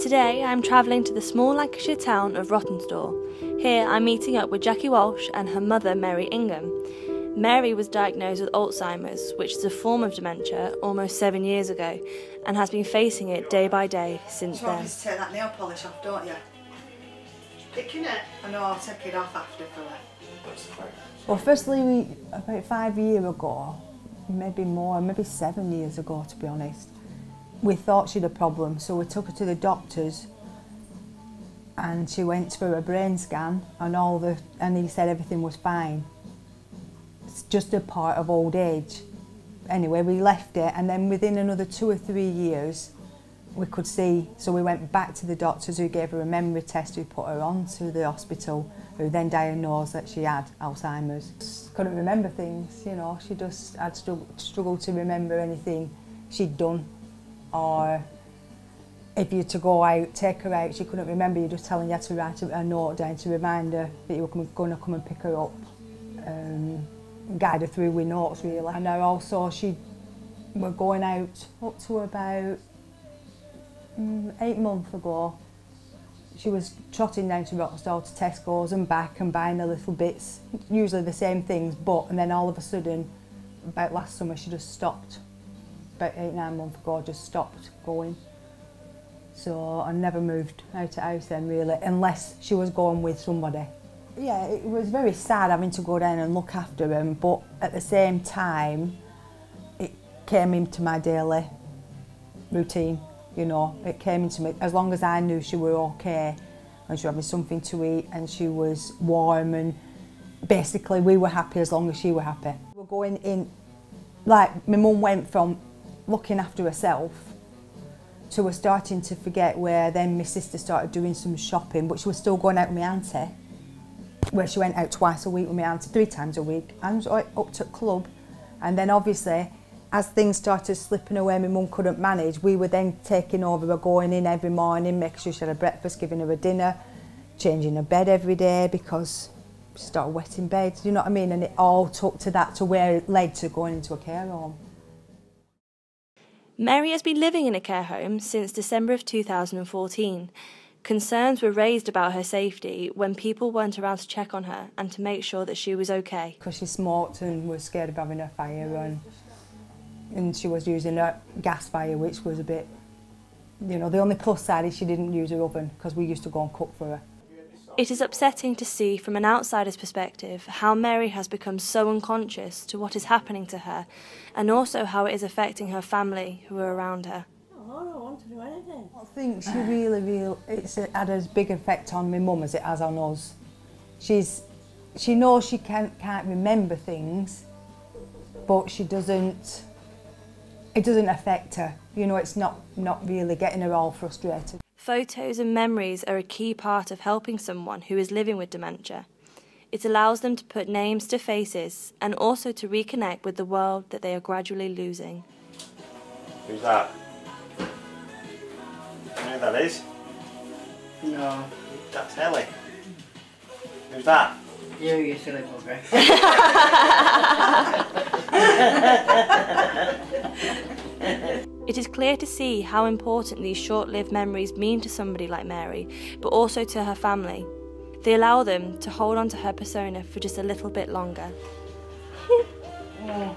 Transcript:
Today I'm travelling to the small Lancashire town of Rawtenstall. Here I'm meeting up with Jackie Walsh and her mother Mary Ingham. Mary was diagnosed with Alzheimer's, which is a form of dementia, almost 7 years ago, and has been facing it day by day since then. You take that nail polish off, don't you? Picking it? I know, I'll take it off after for her. Well, firstly, about 5 years ago, maybe more, maybe 7 years ago to be honest, we thought she had a problem, so we took her to the doctors and she went for a brain scan and he said everything was fine. It's just a part of old age. Anyway, we left it, and then within another 2 or 3 years we could see, so we went back to the doctors who gave her a memory test, who put her on to the hospital, who then diagnosed that she had Alzheimer's. Just couldn't remember things, you know, she just had struggled to remember anything she'd done, or if you had to go out, take her out, she couldn't remember, you just telling you had to write a note down to remind her that you were going to come and pick her up, guide her through with notes really. And also we're going out up to about 8 months ago. She was trotting down to Rawtenstall to Tesco's and back and buying the little bits, usually the same things, and then all of a sudden, about last summer, she just stopped. About 8 or 9 months ago, just stopped going. So I never moved out of the house then really, unless she was going with somebody. Yeah, it was very sad having to go down and look after him, but at the same time, it came into my daily routine. You know, it came into me, as long as I knew she were okay and she was having something to eat and she was warm, and basically we were happy as long as she were happy. We're going in, like my mum went from looking after herself to her starting to forget, where then my sister started doing some shopping, but she was still going out with my auntie, where she went out twice a week with my auntie, 3 times a week, and up to the club. And then obviously, as things started slipping away, my mum couldn't manage, we were then taking over, we're going in every morning, making sure she had a breakfast, giving her a dinner, changing her bed every day because she started wetting beds, you know what I mean? And it all took to that, to where it led to going into a care home. Mary has been living in a care home since December of 2014. Concerns were raised about her safety when people weren't around to check on her and to make sure that she was okay. Because she smoked and was scared of having a fire, and she was using a gas fire, which was a bit, you know, the only plus side is she didn't use her oven because we used to go and cook for her. It is upsetting to see from an outsider's perspective how Mary has become so unconscious to what is happening to her, and also how it is affecting her family who are around her. Oh, I don't want to do anything. I think she really, it's had as big effect on my mum as it has on us. She knows she can't remember things, but she doesn't. It doesn't affect her, you know, it's not really getting her all frustrated. Photos and memories are a key part of helping someone who is living with dementia. It allows them to put names to faces and also to reconnect with the world that they are gradually losing. Who's that? You know who that is? No. That's Ellie. Who's that? You silly bugger. It is clear to see how important these short-lived memories mean to somebody like Mary, but also to her family. They allow them to hold on to her persona for just a little bit longer. Oh.